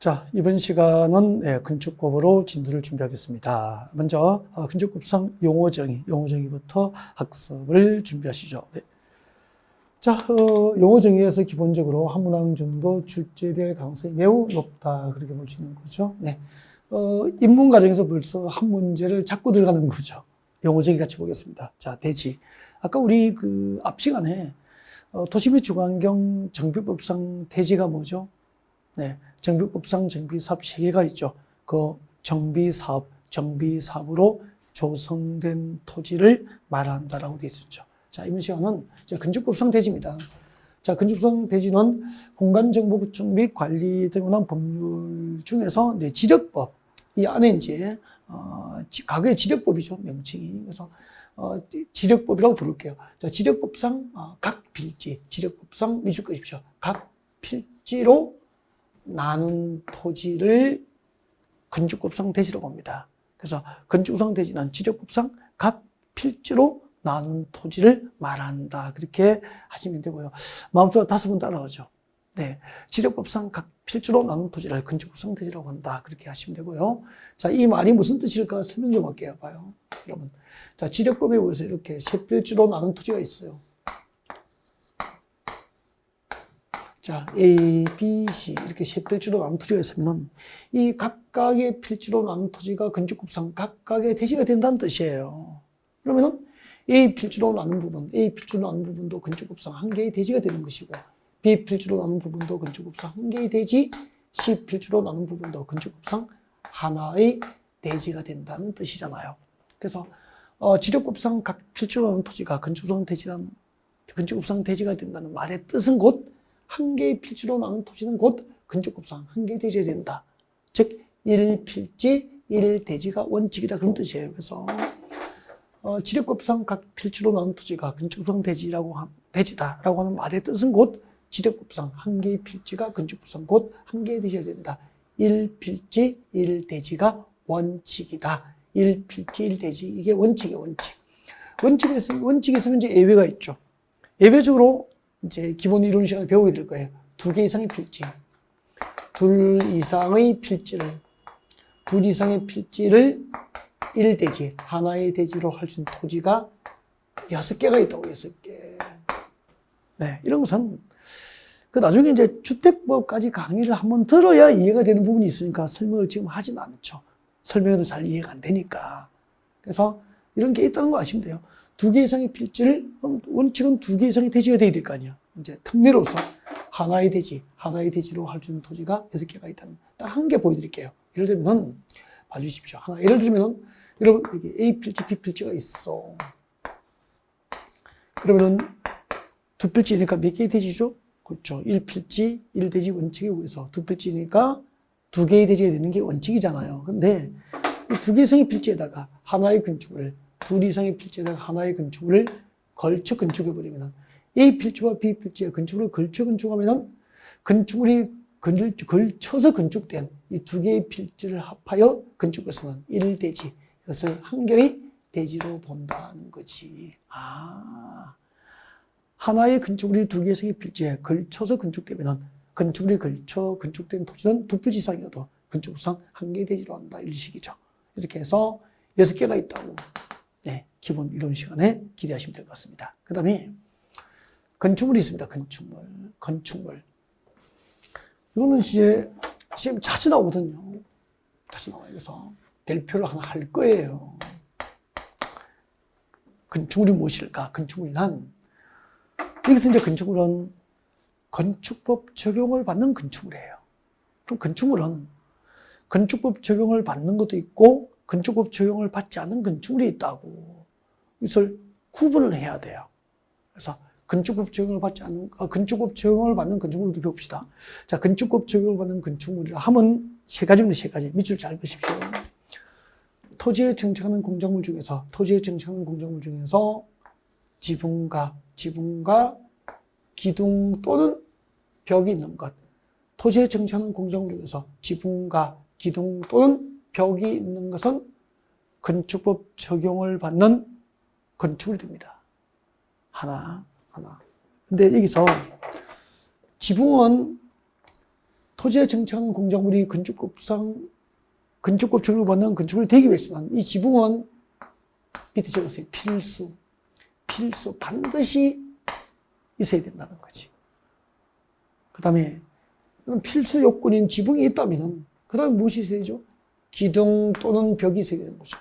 자, 이번 시간은 건축법으로 진도를 준비하겠습니다. 먼저 건축법상 용어정의부터 학습을 준비하시죠. 네. 자, 용어정의에서 기본적으로 한 문항 정도 출제될 가능성이 매우 높다, 그렇게 볼 수 있는 거죠. 네. 입문 과정에서 벌써 한 문제를 잡고 들어가는 거죠. 용어정의 같이 보겠습니다. 자, 대지. 아까 우리 앞 시간에 도시및 주거환경 정비법상 대지가 뭐죠? 네, 정비법상 정비사업 시계가 있죠. 그 정비사업으로 조성된 토지를 말한다라고 되어 있었죠. 자, 이번 시간은 건축법상 대지입니다. 자, 건축법상 대지는 공간정보 구축 및 관리 등에 관한 법률 중에서 이제 지력법, 이 안에 이제 과거의 지력법이죠, 명칭이. 그래서 지력법이라고 부를게요. 자, 지력법상 각 필지, 지력법상 미줄 것이십시오. 각 필지로 나눈 토지를 건축법상 대지라고 합니다. 그래서 건축법상 대지는 지력법상 각 필지로 나눈 토지를 말한다, 그렇게 하시면 되고요. 마음속으로 5번 따라오죠. 네, 지력법상 각 필지로 나눈 토지를 건축법상 대지라고 한다, 그렇게 하시면 되고요. 자, 이 말이 무슨 뜻일까 설명 좀 할게요. 봐요, 여러분. 자, 지력법에 보여서 이렇게 세 필지로 나눈 토지가 있어요. 자, A, B, C 이렇게 세 필지로 나눈 토지가 있으면 이 각각의 필지로 나눈 토지가 건축법상 각각의 대지가 된다는 뜻이에요. 그러면은 A 필지로 나눈 부분도 건축법상 한 개의 대지가 되는 것이고, B 필지로 나눈 부분도 건축법상 한 개의 대지, C 필지로 나눈 부분도 건축법상 하나의 대지가 된다는 뜻이잖아요. 그래서 지력법상 각 필지로 나눈 토지가 건축법상 대지가 된다는 말의 뜻은 곧 한 개의 필지로 나눈 토지는 곧 건축법상 한 개의 대지가 된다. 즉, 1필지 1대지가 원칙이다, 그런 뜻이에요. 그래서 지력법상 각 필지로 나눈 토지가 건축법상 대지다라고 하는 말의 뜻은 곧 지력법상 한 개의 필지가 건축법상 곧 한 개의 대지가 된다. 1필지 1대지가 원칙이다. 1필지 1대지, 이게 원칙이에요, 원칙. 원칙에 있으면 이제 예외가 있죠. 예외적으로 이제 기본 이론 시간에 배우게 될 거예요. 2개 이상의 필지. 둘 이상의 필지를 1대지, 하나의 대지로 할 수 있는 토지가 6개가 있다고, 6개. 네, 이런 것은 나중에 이제 주택법까지 강의를 한번 들어야 이해가 되는 부분이 있으니까 설명을 지금 하진 않죠. 설명해도 잘 이해가 안 되니까. 그래서 이런 게 있다는 거 아시면 돼요. 2개 이상의 필지를, 원칙은 2개 이상의 대지가 돼야 될 거 아니야. 이제 특례로서 하나의 대지로 할 수 있는 토지가 6개가 있다는, 딱 한 개 보여드릴게요. 예를 들면, 봐주십시오. 예를 들면, 여러분, 여기 A 필지, B 필지가 있어. 그러면은, 2필지니까 몇 개의 대지죠? 그렇죠. 1필지, 1대지 원칙에 의해서 2필지니까 2개의 대지가 되는 게 원칙이잖아요. 근데, 이 2개 이상의 필지에다가 하나의 건축물을, 2 이상의 필지에다가 하나의 건축물을 걸쳐 건축해버리면, A 필지와 B 필지의 건축물을 걸쳐 건축하면 건축물이 걸쳐서 건축된 이 2개의 필지를 합하여 건축해서는 1대지, 이것을 한 개의 대지로 본다는 거지. 하나의 건축물이 2개 이상의 필지에 걸쳐서 건축되면 건축물이 걸쳐 건축된 토지는 2필지 이상이어도 건축법상 한 개의 대지로 한다, 이런 식이죠. 이렇게 해서 6개가 있다고, 네, 기본 이론 시간에 기대하시면 될 것 같습니다. 그 다음에 건축물이 있습니다. 건축물. 이거는 이제 시험 자주 나오거든요. 자주 나와요. 그래서 별표를 하나 할 거예요. 건축물이 무엇일까? 건축물이란, 여기서 이제 건축물은 건축법 적용을 받는 건축물이에요. 그럼 건축물은 건축법 적용을 받는 것도 있고 건축법 적용을 받지 않는 건축물이 있다고. 이것을 구분을 해야 돼요. 그래서 건축법 적용을 건축법 적용을 받는 건축물도 배웁시다. 자, 건축법 적용을 받는 건축물이라 하면 3가지입니다, 3가지. 밑줄 잘 그십시오. 토지에 정착하는 공작물 중에서 지붕과 기둥 또는 벽이 있는 것. 토지에 정착하는 공작물 중에서 지붕과 기둥 또는 벽이 있는 것은 건축법 적용을 받는 건축물이 됩니다. 하나. 근데 여기서 지붕은 토지에 정착하는 공작물이 건축법상 건축법 적용을 받는 건축물 되기 위해서는 이 지붕은 밑에 적으세요. 필수 반드시 있어야 된다는 거지. 그 다음에 필수 요건인 지붕이 있다면 그 다음에 무엇이 있어야 되죠? 기둥 또는 벽이 있어야 되는 거죠.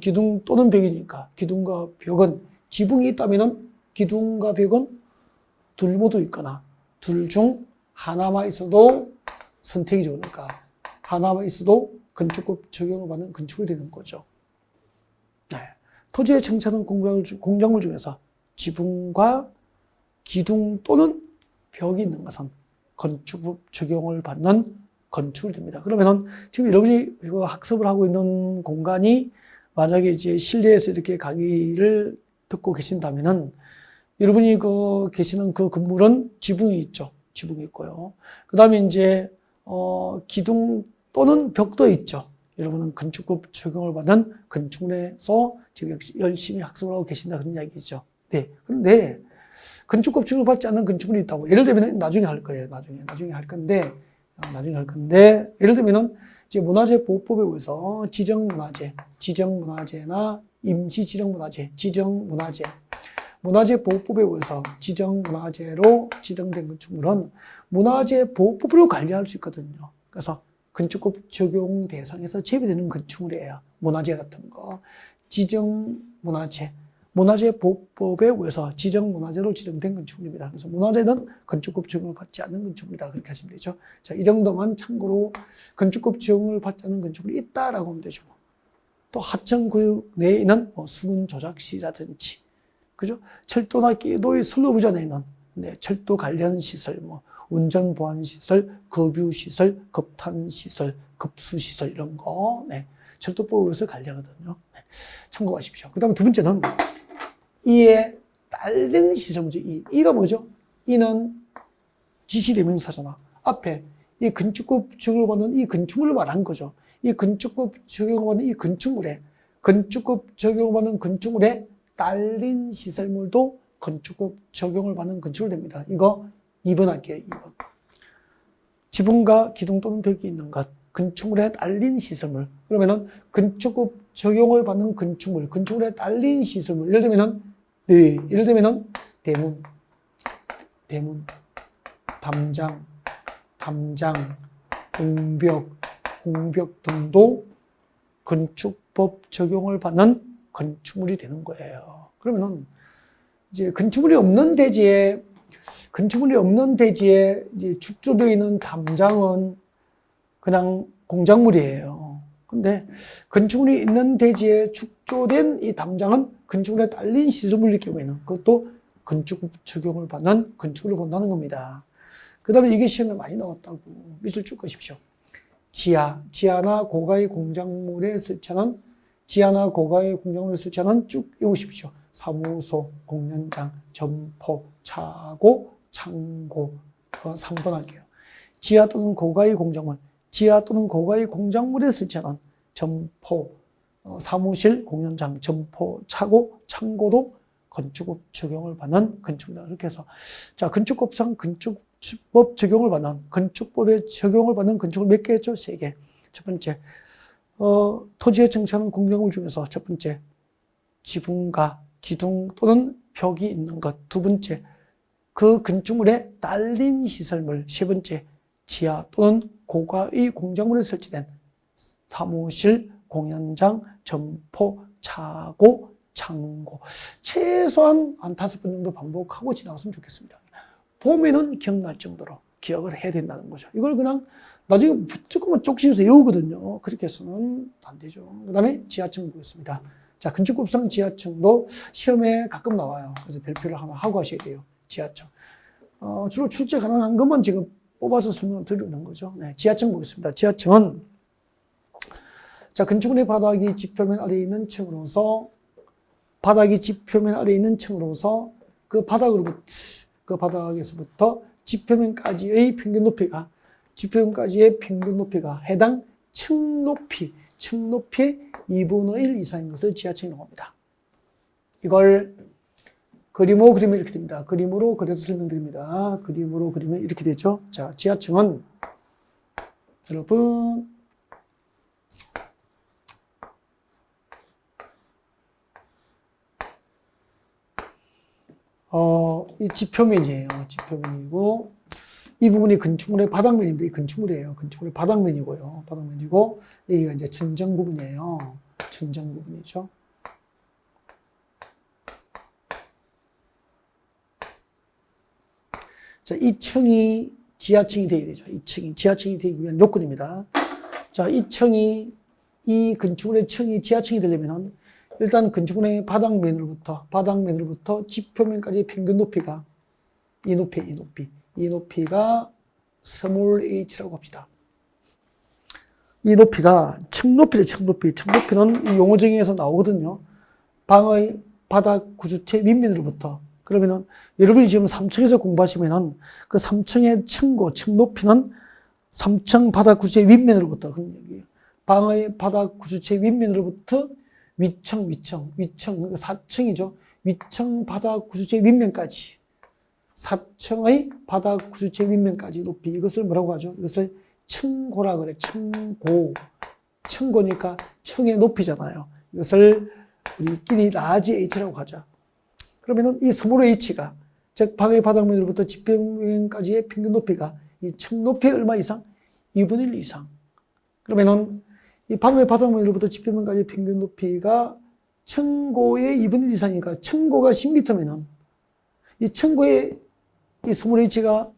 기둥 또는 벽이니까 기둥과 벽은 지붕이 있다면 기둥과 벽은 둘 모두 있거나 둘 중 하나만 있어도 선택이 좋으니까 하나만 있어도 건축법 적용을 받는 건축물이 되는 거죠. 네. 토지에 정착하는 공작물 중에서 지붕과 기둥 또는 벽이 있는 것은 건축법 적용을 받는 건축물이 됩니다. 그러면은 지금 여러분이 이거 학습을 하고 있는 공간이 만약에 이제 실내에서 이렇게 강의를 듣고 계신다면은 여러분이 계시는 그 건물은 지붕이 있죠. 지붕이 있고요. 그 다음에 이제, 기둥 또는 벽도 있죠. 여러분은 건축법 적용을 받는 건축물에서 지금 열심히 학습을 하고 계신다 그런 이야기죠. 네. 그런데 건축법 적용을 받지 않는 건축물이 있다고. 예를 들면 나중에 할 거예요. 나중에 할 건데, 예를 들면은 이제 문화재 보호법에 의해서 지정문화재나 임시지정문화재, 문화재 보호법에 의해서 지정문화재로 지정된 건축물은 문화재 보호법으로 관리할 수 있거든요. 그래서 건축법 적용 대상에서 제외되는 건축물이에요. 문화재 같은 거. 문화재 보호법에 의해서 지정문화재로 지정된 건축물입니다. 그래서 문화재는 건축법 적용을 받지 않는 건축물이다. 그렇게 하시면 되죠. 자, 이 정도만 참고로 건축법 적용을 받지 않는 건축물이 있다라고 하면 되죠. 또 하천구역 내에 있는 수군 조작시라든지, 그죠? 철도나 궤도의 선로부지 안에 있는 철도 관련 시설, 운전 보안 시설, 급유 시설, 급탄 시설, 급수 시설 이런 거, 철도법에서 관리하거든요. 참고하십시오. 그다음에 두 번째는 이에 딸린 시설문제. 이가 뭐죠? 이는 지시대명사잖아. 앞에 이 건축법 적용을 받는 이 건축물을 말한 거죠. 이 건축법 적용을 받는 이 건축법 적용을 받는 건축물에 딸린 시설물도 건축법 적용을 받는 건축물 됩니다. 이거 2번 할게요. 2번. 지붕과 기둥 또는 벽이 있는 것. 건축물에 딸린 시설물. 그러면은 건축법 적용을 받는 건축물에 딸린 시설물. 예를 들면은 대문, 담장, 공벽 등도 건축법 적용을 받는 건축물이 되는 거예요. 그러면은 이제 건축물이 없는 대지에 이제 축조되어 있는 담장은 그냥 공작물이에요. 근데 건축물이 있는 대지에 축조된 이 담장은 건축물에 딸린 시설물일 경우에는 그것도 건축법 적용을 받는 건축물을 본다는 겁니다. 그 다음에 이게 시험에 많이 나왔다고. 밑을 쭉 가십시오. 지하나 고가의 공작물에 설치하는 쭉 외우십시오. 사무소, 공연장, 점포, 차고, 창고. 3번 할게요. 지하 또는 고가의 공작물에 설치하는 점포, 사무실, 공연장, 점포, 차고, 창고도 건축법 적용을 받는 건축물이다. 이렇게 해서, 자, 건축법상 건축법 적용을 받는, 건축법에 적용을 받는 건축물 몇 개 했죠? 3개. 첫 번째, 토지에 정착하는 공작물 중에서 첫 번째, 지붕과 기둥 또는 벽이 있는 것. 두 번째, 그 건축물에 딸린 시설물. 세 번째, 지하 또는 고가의 공작물에 설치된 사무실, 공연장, 점포, 차고, 창고. 최소한 한 5번 정도 반복하고 지나갔으면 좋겠습니다. 보면은 기억날 정도로 기억을 해야 된다는 거죠. 이걸 그냥 나중에 조금만 쪽지에서 외우거든요. 그렇게 해서는 안 되죠. 그 다음에 지하층 보겠습니다. 자, 건축법상 지하층도 시험에 가끔 나와요. 그래서 별표를 하나 하고 하셔야 돼요. 지하층. 주로 출제 가능한 것만 지금 뽑아서 설명을 드리는 거죠. 네, 지하층 보겠습니다. 지하층은, 자, 건축물의 바닥이 지표면 아래에 있는 층으로서, 그 바닥에서부터 지표면까지의 평균 높이가 해당 층 높이의 2분의 1 이상인 것을 지하층이라고 합니다. 이걸 그림으로 그리면 이렇게 됩니다. 그림으로 그려서 설명드립니다. 그림으로 그리면 이렇게 되죠. 자, 지하층은 여러분, 이 지표면이에요. 지표면이고, 이 부분이 건축물의 바닥면인데, 이 건축물이에요. 건축물의 바닥면이고요. 바닥면이고, 여기가 이제 천정 부분이에요. 천정 부분이죠. 자, 2층이 지하층이 되어야 되죠. 2층이 지하층이 되기 위한 요건입니다. 자, 2층이, 이 건축물의 층이 지하층이 되려면, 일단 건축물의 바닥면으로부터 지표면까지 평균 높이가 이 높이가 스몰 h라고 합시다. 이 높이가 층높이죠. 층높이는 이 용어 정의에서 나오거든요. 방의 바닥 구주체 밑면으로부터. 그러면은 여러분이 지금 3층에서 공부하시면은 그 3층의 층높이는 3층 바닥 구주체 윗면으로부터 그런 얘기예요. 방의 바닥 구주체 윗면으로부터 위층, 4층이죠. 위층 바닥 구주체 윗면까지. 4층의 바닥 구주체 윗면까지 높이. 이것을 뭐라고 하죠? 이것을 층고라 그래. 층고니까 층의 높이잖아요. 이것을 우리끼리 라지 H라고 하자. 그러면은 이 스몰 H가, 즉, 방의 바닥면으로부터 지표면까지의 평균 높이가 이 층 높이의 얼마 이상? 2분의 1 이상. 그러면은 이 방의 바닥면으로부터 지표면까지의 평균 높이가 층고의 2분의 1 이상이니까 층고가 10m면은 이 층고의 이 스몰 H가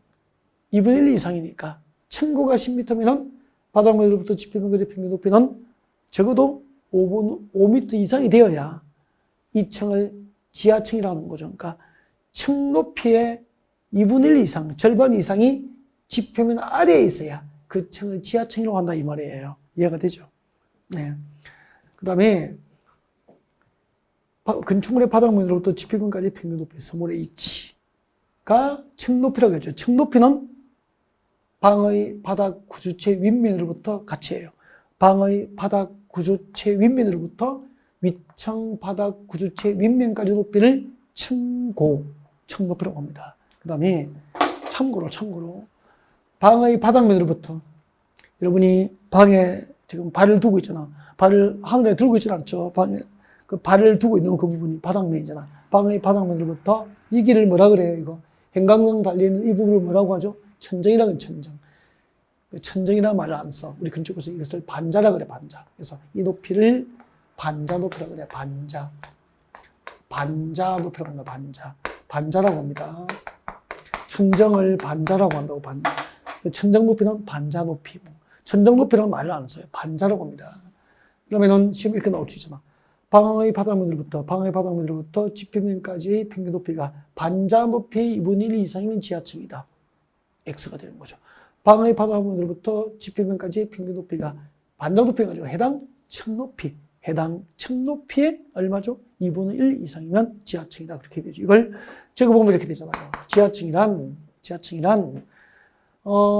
2분의 1 이상이니까 층고가 10m면은 바닥면으로부터 지표면까지의 평균 높이는 적어도 5m 이상이 되어야 이 층을 지하층이라는 거죠. 그러니까 층 높이의 2분의 1 이상, 절반 이상이 지표면 아래에 있어야 그 층을 지하층이라고 한다 이 말이에요. 이해가 되죠? 네. 그 다음에 건축물의 바닥면으로부터 지표면까지 평균 높이 스몰 h가 층 높이라고 했죠. 층 높이는 방의 바닥 구주체 윗면으로부터 같이 해요. 방의 바닥 구주체 윗면으로부터 위층 바닥 구주체 윗면까지 높이를 층고, 층 높이라고 합니다. 그 다음에 참고로 방의 바닥면으로부터 여러분이 방에 지금 발을 두고 있잖아. 발을 하늘에 들고 있지 않죠. 방에 그 발을 두고 있는 그 부분이 바닥면이잖아. 방의 바닥면으로부터 이 길을 뭐라 그래요? 이거 형광등 달려있는 이 부분을 뭐라고 하죠? 천정이라는 천정. 천정이라는 말을 안 써. 우리 건축에서 이것을 반자라 그래, 반자. 그래서 이 높이를 반자 높이라고 그래, 반자. 반자 높이라고 한다, 반자라고 합니다. 천정을 반자라고 한다고, 반자. 천정 높이는 반자 높이. 천정 높이라는 말을 안 써요. 반자라고 합니다. 그러면은 지금 이렇게 나올 수 있잖아. 방의 바닥면으로부터 지표면까지의 평균 높이가 반자 높이의 2분의 1 이상이면 지하층이다. X가 되는 거죠. 방의 바닥면으로부터 지표면까지의 평균 높이가 반자 높이가 가지고 해당 층 높이의 얼마죠? 2분의 1 이상이면 지하층이다. 그렇게 되죠. 이걸 적어보면 이렇게 되잖아요. 지하층이란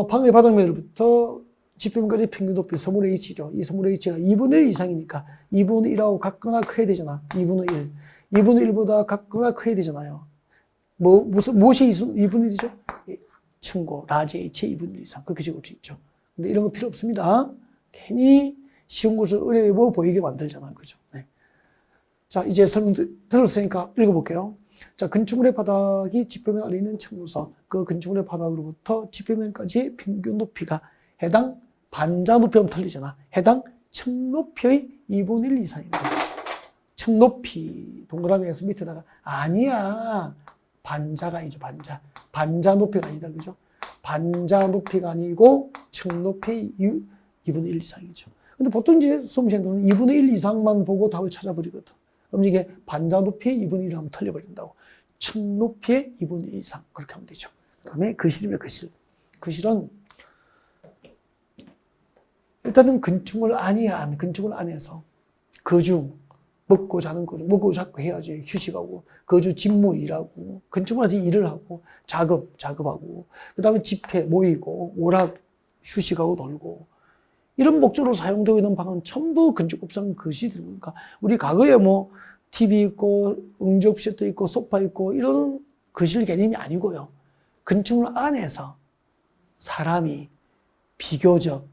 방의 바닥면으로부터 지표면까지 평균 높이 스몰 h죠. 이 스몰 h가 2분의 1 이상이니까 2분의 1하고 같거나 커야 되잖아. 2분의 1. 2분의 1보다 같거나 커야 되잖아요. 무엇이 2분의 1이죠? 층고, 라지 h의 2분의 1 이상. 그렇게 적을 수 있죠. 근데 이런 거 필요 없습니다. 괜히 쉬운 것을 어려워 보이게 만들잖아. 그죠? 네. 자, 이제 설명 들었으니까 읽어볼게요. 자, 건축물의 바닥이 지표면 아래 있는 층으로서 그 건축물의 바닥으로부터 지표면까지의 평균 높이가 해당 반자 높이하면 틀리잖아. 해당 층 높이의 2분의 1 이상입니다. 층 높이 동그라미에서 밑에다가 아니야. 반자가 아니죠. 반자 높이가 아니다. 그죠? 반자 높이가 아니고 층 높이 2분의 1 이상이죠. 근데 보통 이제 수험생들은 2분의 1 이상만 보고 답을 찾아버리거든. 그럼 이게 반자 높이의 2분의 1을 하면 틀려버린다고. 층 높이의 2분의 1 이상. 그렇게 하면 되죠. 그 다음에 거실입니다. 거실은 일단은 건축물 안에서 거주, 먹고 자는 거죠. 먹고 자고 해야지. 휴식하고, 거주 직무 일하고, 건축물에서 일을 하고, 작업하고, 그 다음에 집회 모이고, 오락, 휴식하고 놀고, 이런 목적으로 사용되고 있는 방은 전부 건축법상 거실이니까, 우리 과거에 뭐, TV 있고, 응접실도 있고, 소파 있고, 이런 거실 개념이 아니고요. 건축물 안에서 사람이 비교적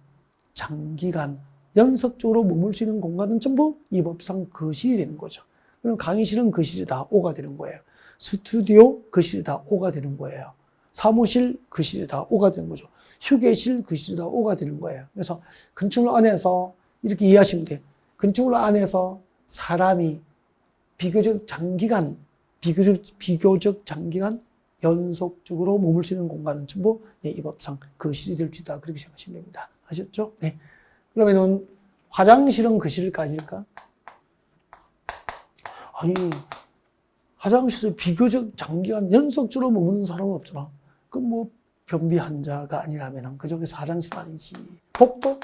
장기간 연속적으로 머물 수 있는 공간은 전부 이 법상 거실이 되는 거죠. 그럼 강의실은 거실이다. O가 되는 거예요. 스튜디오 거실이다. O가 되는 거예요. 사무실 거실이다. O가 되는 거죠. 휴게실 거실이다. O가 되는 거예요. 그래서 건축물 안에서 이렇게 이해하시면 돼요. 건축물 안에서 사람이 비교적 장기간 연속적으로 머물 수 있는 공간은 전부 이 법상 거실이 될 수 있다. 그렇게 생각하시면 됩니다. 아셨죠? 네. 그러면은 화장실은 거실일까? 아니, 화장실에서 비교적 장기간 연속적으로 머무는 사람은 없잖아. 그럼 뭐 변비 환자가 아니라면 그중에서 화장실은 아니지. 복도?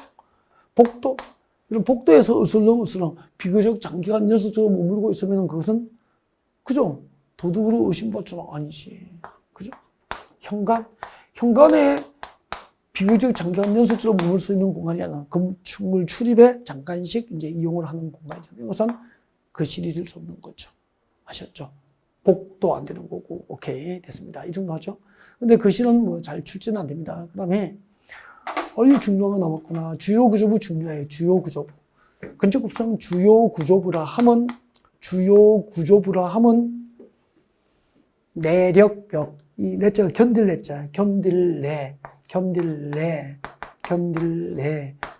이런 복도에서 으슬렁 비교적 장기간 연속적으로 머물고 있으면 그것은 그죠? 도둑으로 의심받잖아. 아니지. 그죠? 현관에 비교적 장기간 연속적으로 머물 수 있는 공간이 아니라 건축물 출입에 잠깐씩 이제 이용을 하는 공간이잖아요. 이것은 거실이 될 수 없는 거죠. 아셨죠? 복도 안 되는 거고. 오케이. 됐습니다. 이 정도 하죠? 근데 거실은 뭐 잘 출제는 안 됩니다. 그 다음에, 이 중요한 거 남았구나. 주요 구조부 중요해요. 주요 구조부. 건축법상 주요 구조부라 하면 내력벽. 이 내자가 견딜 내자. 견딜래,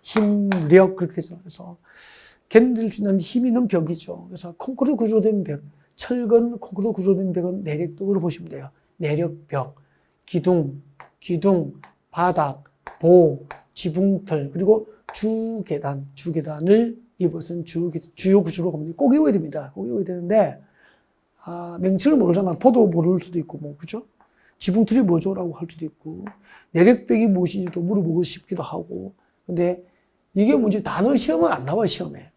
힘력, 그렇게 되잖아요. 그래서 견딜 수 있는 힘 있는 벽이죠. 그래서 콘크리트 구조된 벽, 철근 콘크리트 구조된 벽은 내력벽으로 보시면 돼요. 내력벽, 기둥, 바닥, 보, 지붕틀, 그리고 주계단을 이것은 주요 구조로 봅니다. 꼭 외워야 됩니다. 꼭 외워야 되는데, 명칭을 모르잖아. 포도 모를 수도 있고, 뭐, 그죠? 지붕틀이 뭐죠라고 할 수도 있고, 내력벽이 무엇인지도 물어보고 싶기도 하고, 근데 이게 문제, 단어 시험은 안 나와, 시험에.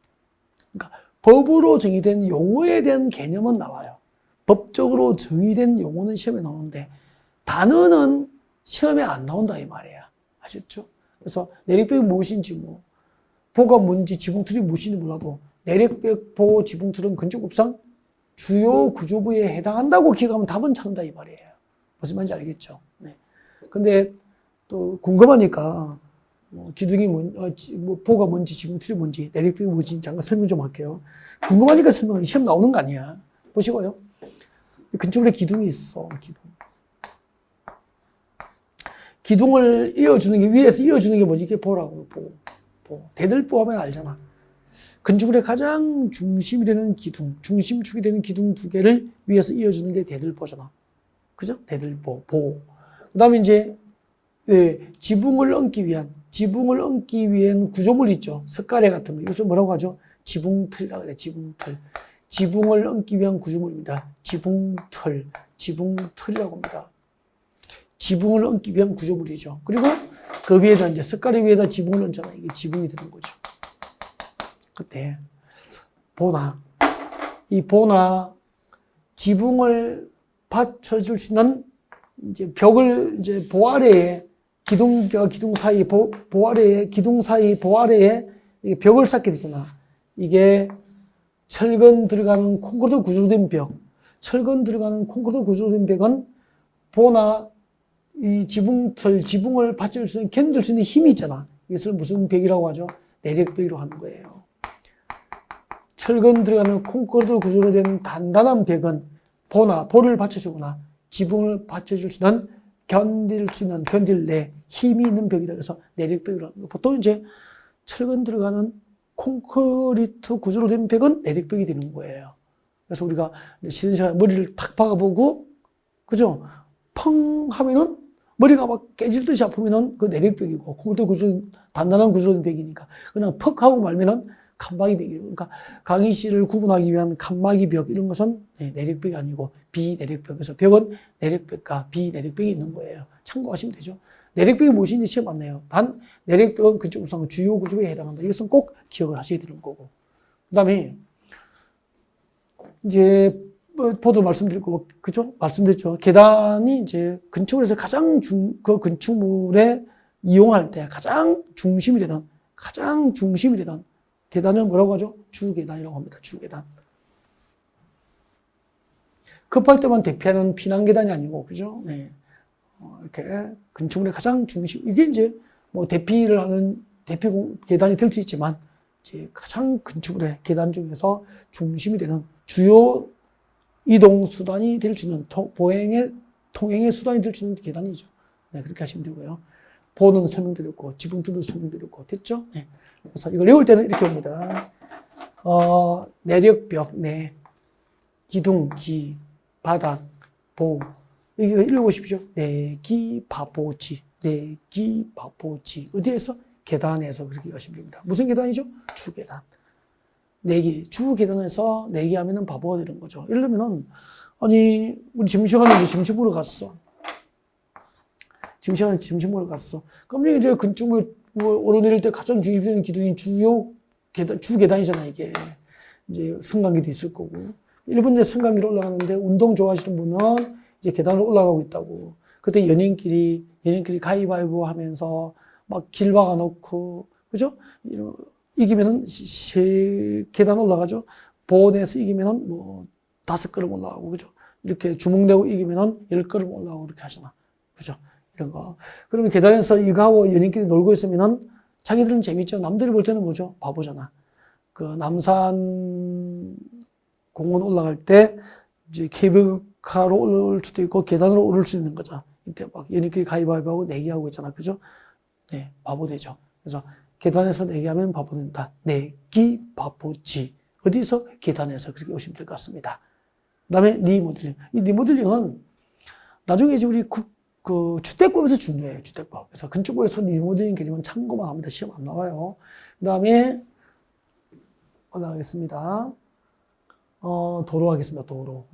그러니까 법으로 정의된 용어에 대한 개념은 나와요. 법적으로 정의된 용어는 시험에 나오는데, 단어는 시험에 안 나온다, 이 말이야. 아셨죠? 그래서 내력벽이 무엇인지, 뭐, 보가 뭔지, 지붕틀이 무엇인지 몰라도, 내력벽, 보, 지붕틀은 건축법상 주요 구조부에 해당한다고 기억하면 답은 찾는다, 이 말이에요. 무슨 말인지 알겠죠? 네. 근데 또 궁금하니까, 기둥이 보가 뭔지, 지붕틀이 뭔지, 내력벽이 뭔지 잠깐 설명 좀 할게요. 궁금하니까 설명해. 시험 나오는 거 아니야. 보시고요. 근처에 기둥이 있어, 기둥을 이어주는 게, 위에서 이어주는 게 뭐지? 이게 보라고요, 보. 대들보 하면 알잖아. 건축물의 가장 중심이 되는 기둥, 중심축이 되는 기둥 두 개를 위에서 이어주는 게 대들보잖아. 그죠? 대들보, 보. 그 다음에 이제, 지붕을 얹기 위한 구조물 있죠. 석가래 같은 거. 이것을 뭐라고 하죠? 지붕틀이라고 그래, 지붕틀. 지붕을 얹기 위한 구조물입니다. 지붕틀이라고 합니다. 지붕을 얹기 위한 구조물이죠. 그리고 그 위에다 이제 석가래 위에다 지붕을 얹잖아. 이게 지붕이 되는 거죠. 그때 이 보나 지붕을 받쳐줄 수 있는 이제 벽을 이제 보 아래에 기둥과 기둥 사이 보 아래에 기둥 사이 보 아래에 벽을 쌓게 되잖아. 이게 철근 들어가는 콘크리트 구조로 된 벽. 철근 들어가는 콘크리트 구조로 된 벽은 보나 이 지붕을 받쳐줄 수 있는 견딜 수 있는 힘이 있잖아. 이것을 무슨 벽이라고 하죠? 내력벽이라고 하는 거예요. 철근 들어가는 콘크리트 구조로 된 단단한 벽은 볼을 받쳐주거나 지붕을 받쳐줄 수 있는 견딜 힘이 있는 벽이다. 그래서 내력벽이라고 합니다. 보통 이제 철근 들어가는 콘크리트 구조로 된 벽은 내력벽이 되는 거예요. 그래서 우리가 쉬는 시간에 머리를 탁 박아보고, 그죠? 펑 하면은 머리가 막 깨질 듯이 아프면은 그 내력벽이고, 콘크리트 구조, 단단한 구조로 된 벽이니까. 그냥 퍽 하고 말면은 칸막이 벽이에요. 그러니까 강의실을 구분하기 위한 칸막이 벽, 이런 것은 내력벽이 아니고 비내력벽. 그래서 벽은 내력벽과 비내력벽이 있는 거예요. 참고하시면 되죠. 내력벽이 무엇인지 시험 안 내요. 단, 내력벽은 건축법상 주요 구조에 해당한다. 이것은 꼭 기억을 하셔야 되는 거고. 그 다음에, 이제, 포도 말씀드렸고, 그죠? 말씀드렸죠. 계단이 이제 건축물에서 그 건축물에 이용할 때 가장 중심이 되는 계단을 뭐라고 하죠? 주계단이라고 합니다. 주계단. 급할 때만 대피하는 피난계단이 아니고, 그죠? 네. 이렇게 건축물의 가장 중심, 이게 이제 뭐 대피를 하는 대표 계단이 될 수 있지만 이제 가장 건축물의 계단 중에서 중심이 되는 주요 이동 수단이 될 수 있는 통행의 수단이 될 수 있는 계단이죠. 네, 그렇게 하시면 되고요. 보는 설명드렸고 지붕들도 설명드렸고 됐죠? 네. 그래서 이걸 외울 때는 이렇게 옵니다. 내력벽, 내, 기둥, 기, 바닥, 보. 이거 읽어보십시오. 내기, 바보지. 내기, 바보지. 어디에서? 계단에서 그렇게 하시면 됩니다. 무슨 계단이죠? 주계단. 내기, 주계단에서 내기하면은 바보가 되는 거죠. 예를 들면은, 아니, 우리 점심시간에 점심 먹으러 갔어. 점심시간에 점심 먹으러 갔어. 그럼 이제 건축물 오르내릴 때 가장 중요한 기둥이 주요 계단, 주계단이잖아, 이게. 이제 승강기도 있을 거고. 일본 이제 승강기로 올라가는데 운동 좋아하시는 분은 이제 계단으로 올라가고 있다고. 그때 연인끼리 가위바위보 하면서 막 길 박아놓고, 그죠? 이기면은 계단 올라가죠. 보온에서 이기면은 뭐 5걸음 올라가고, 그죠? 이렇게 주먹 내고 이기면은 10걸음 올라가고 이렇게 하잖아. 그죠? 이런 거. 그러면 계단에서 이거하고 연인끼리 놀고 있으면은 자기들은 재밌죠. 남들이 볼 때는 뭐죠? 바보잖아. 그 남산 공원 올라갈 때 이제 케이블카로 오를 수도 있고 계단으로 오를 수 있는 거죠. 이때 막 연인끼리 가위바위보하고 내기하고 있잖아. 그죠? 네, 바보 되죠. 그래서 계단에서 내기하면 바보 된다. 내기, 바보지. 어디서? 계단에서 그렇게 오시면 될 것 같습니다. 그 다음에 리모델링. 이 리모델링은 나중에 이제 우리 그 주택법에서 중요해요. 주택법. 그래서 건축법에서 리모델링 개념은 참고만 합니다. 시험 안 나와요. 그 다음에 올라가겠습니다. 도로 하겠습니다. 도로.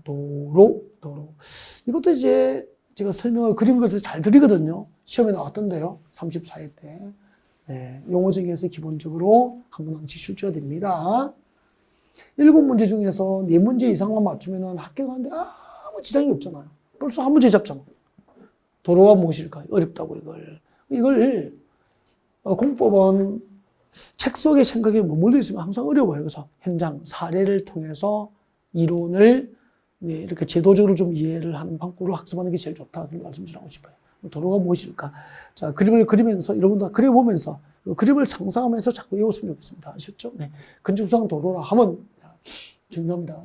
이것도 이제 제가 설명을 그린 것을 잘 드리거든요. 시험에 나왔던데요. 34회 때. 네, 용어 중에서 기본적으로 한 문항씩 출제가 됩니다. 7문제 중에서 4문제 이상만 맞추면 합격하는데 아무 지장이 없잖아요. 벌써 한 문제 잡잖아. 도로가 무엇일까? 어렵다고 이걸 공법은 책 속의 생각에 머물러 있으면 항상 어려워요. 그래서 현장 사례를 통해서 이론을 이렇게 제도적으로 좀 이해를 하는 방법으로 학습하는 게 제일 좋다. 그런 말씀 드리고 싶어요. 도로가 무엇일까? 자, 그림을 그리면서 여러분도 그려보면서 그림을 상상하면서 자꾸 외웠으면 좋겠습니다. 아셨죠? 네. 건축상 도로라 하면 중요합니다.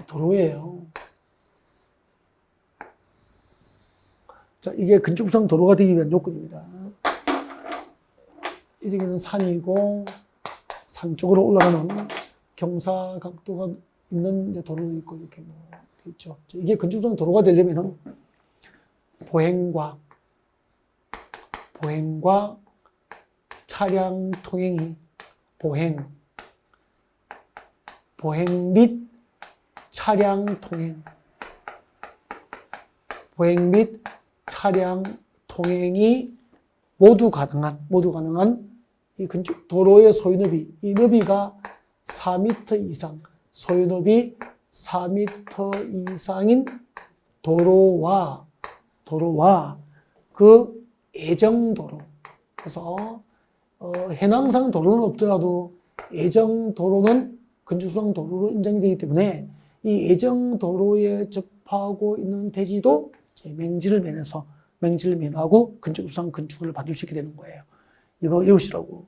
도로예요. 자, 이게 건축상 도로가 되기 위한 요건입니다. 이쪽에는 산이고 산 쪽으로 올라가는 경사각도가 있는 도로도 있고 이렇게 뭐 있죠. 이게 건축상 도로가 되려면은 보행과 차량 통행이 보행 및 차량 통행이 모두 가능한 이 건축 도로의 소유너비, 이 너비가 4m 이상, 소유너비 4m 이상인 도로와 그 예정도로. 그래서 해남상 도로는 없더라도 예정도로는 건축상 도로로 인정이 되기 때문에 이 예정도로에 접하고 있는 대지도 맹지를 면하고 건축상 건축을 받을 수 있게 되는 거예요. 이거 외우시라고.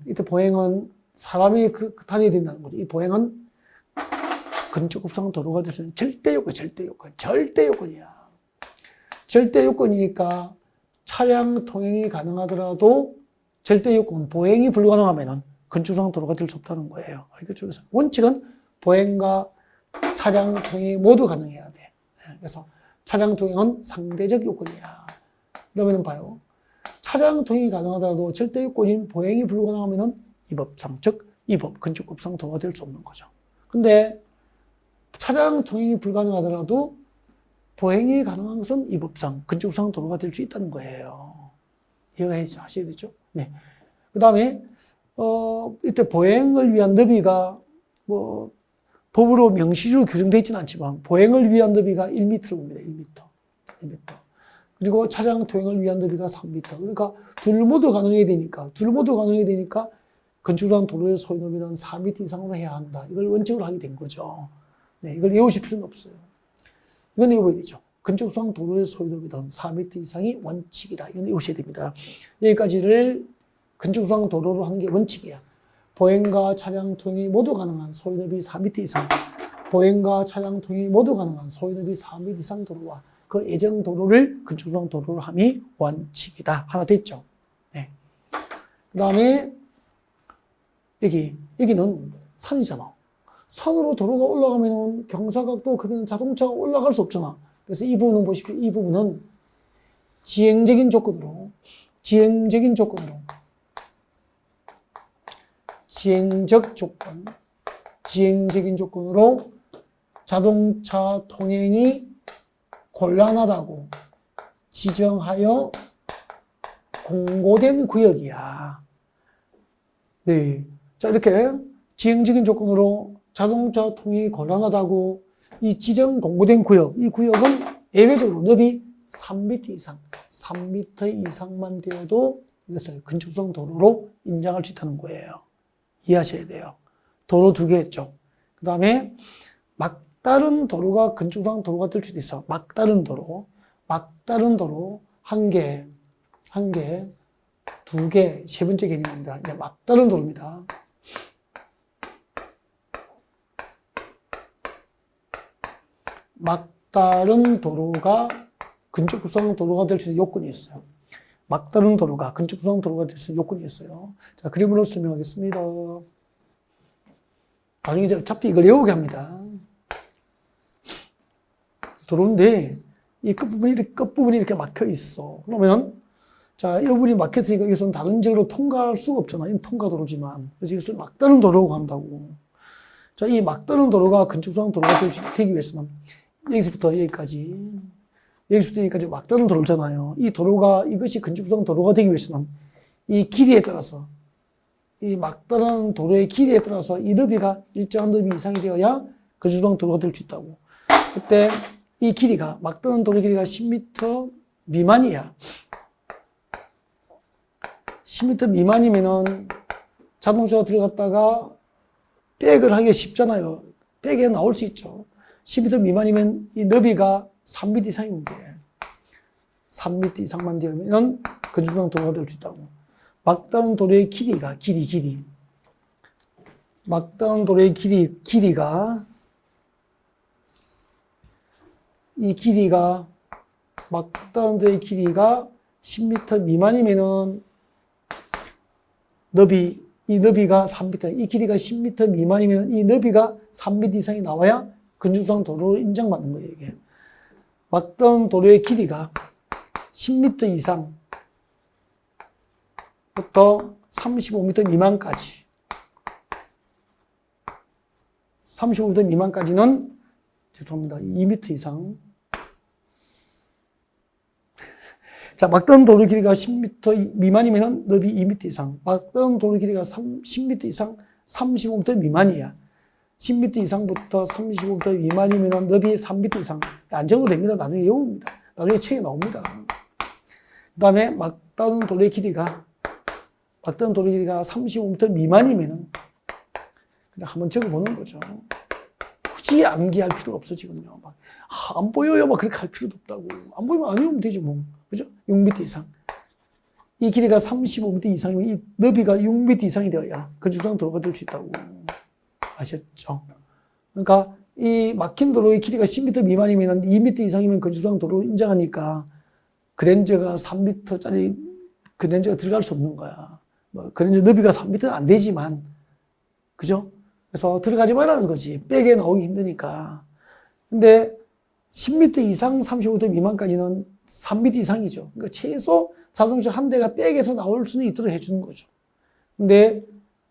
이때 보행은 사람이 다녀야 된다는 거죠. 이 보행은 건축법상 도로가 될 수 있는 절대 요건이야. 절대 요건이니까 차량 통행이 가능하더라도 절대 요건, 보행이 불가능하면은 건축상 도로가 될 수 없다는 거예요. 알겠죠? 그래서 원칙은 보행과 차량 통행이 모두 가능해야 돼. 그래서 차량 통행은 상대적 요건이야. 그러면은 봐요. 차량 통행이 가능하더라도 절대 요건인 보행이 불가능하면은 이 법상, 즉 이 법, 건축법상 도로가 될 수 없는 거죠. 근데 차량 통행이 불가능하더라도 보행이 가능한 것은 이 법상, 건축상 도로가 될 수 있다는 거예요. 이해가 하셔야 되죠? 네. 그 다음에, 이때 보행을 위한 너비가 뭐, 법으로 명시적으로 규정되어 있지는 않지만, 보행을 위한 너비가 1m를 봅니다. 1m. 그리고 차량 통행을 위한 너비가 3m. 그러니까 둘 모두 가능해야 되니까 건축상 도로의 소유 너비는 4m 이상으로 해야 한다. 이걸 원칙으로 하게 된 거죠. 네, 이걸 외우실 필요는 없어요. 이건 외워야 되죠. 건축상 도로의 소유도비는 4m 이상이 원칙이다. 이건 외우셔야 됩니다. 여기까지를 건축상 도로로 하는 게 원칙이야. 보행과 차량 통행이 모두 가능한 소유도비 4m 이상, 보행과 차량 통행이 모두 가능한 소유도비 4m 이상 도로와 그 예정 도로를 건축상 도로로 함이 원칙이다. 하나 됐죠. 네. 그 다음에 여기는 산이잖아. 산으로 도로가 올라가면은 경사각도 그러면 자동차가 올라갈 수 없잖아. 그래서 이 부분은 보십시오. 이 부분은 지형적인 조건으로 지형적인 조건으로 자동차 통행이 곤란하다고 지정하여 공고된 구역이야. 네. 자, 이렇게 지형적인 조건으로 자동차 통행이 곤란하다고 이 지정 공고된 구역, 이 구역은 예외적으로 너비 3m 이상, 3m 이상만 되어도 이것을 건축성 도로로 인정할 수 있다는 거예요. 이해하셔야 돼요. 도로 2개 했죠. 그 다음에 막다른 도로가 건축상 도로가 될 수도 있어. 막다른 도로 1개, 2개, 세 번째 개념입니다. 이제 막다른 도로입니다. 막다른 도로가 건축구성 도로가 될 수 있는 요건이 있어요. 막다른 도로가 건축구성 도로가 될 수 있는 요건이 있어요. 자, 그림으로 설명하겠습니다. 나중에 이제 어차피 이걸 외우게 합니다. 도로인데 이 끝부분이 이렇게 막혀 있어. 그러면 자, 이 부분이 막혔으니까 이것은 다른 지역으로 통과할 수가 없잖아. 이건 통과도로지만. 그래서 이것을 막다른 도로라고 한다고. 자, 이 막다른 도로가 건축상 도로가 되기 위해서는 여기서부터 여기까지 막다른 도로잖아요. 이 도로가, 이것이 건축상 도로가 되기 위해서는 이 길이에 따라서, 이 막다른 도로의 길이에 따라서 이 너비가 일정한 너비 이상이 되어야 건축상 도로가 될 수 있다고. 그때 이 길이가, 막다른 도로 길이가 10m 미만이야. 10m 미만이면은 자동차가 들어갔다가 백을 하기가 쉽잖아요. 백에 나올 수 있죠. 10m 미만이면 이 너비가 3m 이상이면 돼. 3m 이상만 되면 건축상 도로가 될 수 있다고. 막다른 도로의 길이가, 막다른 도로의 길이가, 막다른 도로의 길이가 10m 미만이면은 이 너비가 3m, 이 길이가 10m 미만이면 이 너비가 3m 이상이 나와야 건축상 도로로 인정받는 거예요, 이게. 막다른 도로의 길이가 10m 이상부터 35m 미만까지. 35m 미만까지는, 죄송합니다, 2m 이상. 자, 막다른 도로 길이가 10m 미만이면 너비 2m 이상. 막다른 도로 길이가 10m 이상, 35m 미만이야. 10m 이상부터 35m 미만이면 너비 3m 이상. 안 적어도 됩니다. 나중에 외웁니다. 나중에 책에 나옵니다. 그 다음에 막다른 도로의 길이가 35m 미만이면 그냥 한번 적어보는 거죠. 굳이 암기할 필요 없어, 지금요. 막, 안 보여요. 막 그렇게 할 필요도 없다고. 안 보이면 안 외우면 되죠, 뭐. 그죠? 6m 이상. 이 길이가 35m 이상이면 이 너비가 6m 이상이 되어야 건축상 도로가 될 수 있다고. 아셨죠? 그러니까 이 막힌 도로의 길이가 10m 미만이면 2m 이상이면 건축상 도로로 인정하니까 그랜저가 3m짜리 그랜저가 들어갈 수 없는 거야. 뭐 그랜저 너비가 3m는 안 되지만, 그죠? 그래서 들어가지 말라는 거지. 백에 나오기 힘드니까. 근데 10m 이상 35m 미만까지는 3m 이상이죠. 그러니까 최소 자동차 한 대가 백에서 나올 수는 있도록 해주는 거죠. 근데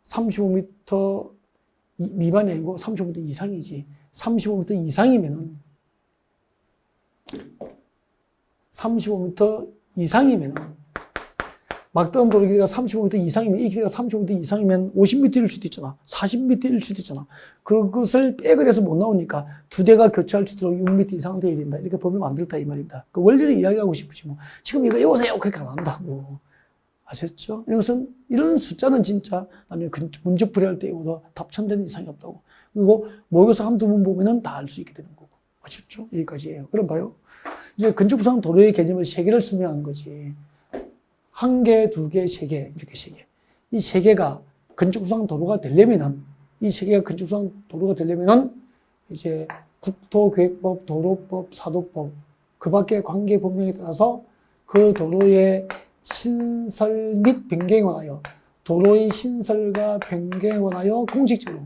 35m 미만이 아니고 35m 이상이지. 35m 이상이면은 막다른 도로 길이가 35m 이상이면, 이 길이가 35m 이상이면 50m일 수도 있잖아. 40m일 수도 있잖아. 그것을 백을 해서 못 나오니까 두 대가 교차할 수 있도록 6m 이상 돼야 된다. 이렇게 법을 만들었다, 이 말입니다. 그 원리를 이야기하고 싶으시 뭐. 지금 이거 외우세요. 그렇게 안 한다고. 아셨죠? 이런 숫자는 진짜 나중에 문제풀이 할 때 외워도 답천되는 이상이 없다고. 그리고 모의고사 한두 번 보면은 다 알 수 있게 되는 거고. 아셨죠? 여기까지예요. 그럼 봐요. 이제 건축부상 도로의 개념을 세 개를 설명한 거지. 한 개, 두 개, 세 개, 이렇게 세 개. 이 세 개가 건축부상 도로가 되려면은, 이 세 개가 건축부상 도로가 되려면은, 이제 국토계획법, 도로법, 사도법, 그 밖의 관계 법령에 따라서 그 도로의 신설 및 변경에 관하여, 도로의 신설과 변경에 관하여 공식적으로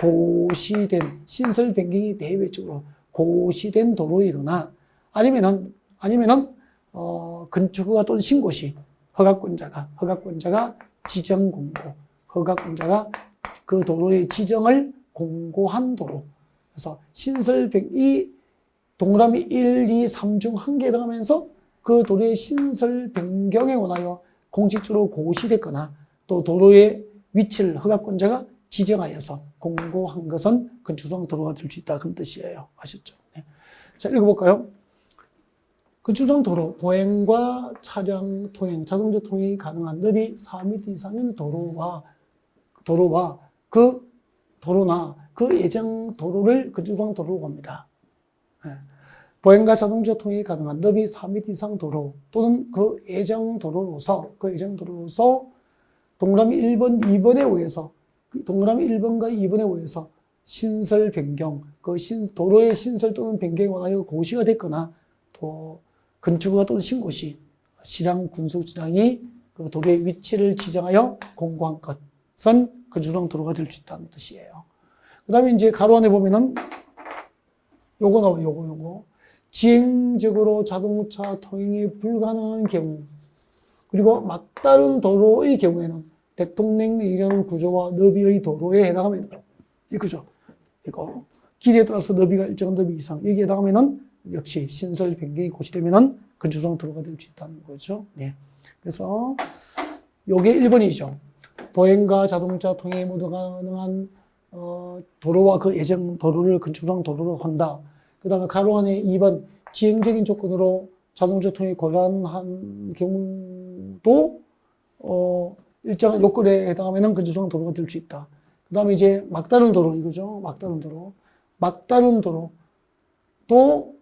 고시된, 신설 변경이 대외적으로 고시된 도로이거나, 아니면은, 건축허가 또는 신고시, 허가권자가 지정 공고, 허가권자가 그 도로의 지정을 공고한 도로. 그래서 이 동그라미 1, 2, 3 중 한 개에 해당하면서 그 도로의 신설 변경에 관하여 공식적으로 고시됐거나 또 도로의 위치를 허가권자가 지정하여서 공고한 것은 건축상 도로가 될 수 있다. 그런 뜻이에요. 아셨죠? 네. 자, 읽어볼까요? 건축상 도로, 보행과 차량 통행, 자동차 통행이 가능한 너비 4m 이상인 도로나 그 예정 도로를 건축상 도로라고 합니다. 네. 보행과 자동차 통행이 가능한 너비 4m 이상 도로 또는 그 예정 도로로서 동그라미 1번, 2번에 의해서 동그라미 1번과 2번에 의해서 신설 변경, 도로의 신설 또는 변경에 관하여 고시가 됐거나 또 건축허가 또는 신고시, 시랑, 군수지장이 그 도로의 위치를 지정하여 공고한 것은 건축상 도로가 될 수 있다는 뜻이에요. 그 다음에 이제 가로 안에 보면은 요거 나와요, 요거. 지행적으로 자동차 통행이 불가능한 경우, 그리고 막다른 도로의 경우에는 대통령령이라는 구조와 너비의 도로에 해당합니다. 이거죠. 이거. 길이에 따라서 너비가 일정한 너비 이상, 여기에 해당하면은 역시 신설 변경이 고시되면은 건축상 도로가 될 수 있다는 거죠. 네. 그래서 요게 1번이죠. 보행과 자동차 통행이 모두 가능한 도로와 그 예정 도로를 건축상 도로로 한다. 그 다음에 가로 안에 2번 지형적인 조건으로 자동차 통행이 곤란한 경우도 일정한 요건에 해당하면 건축상 도로가 될 수 있다. 그 다음에 이제 막다른 도로, 이거죠. 막다른 도로도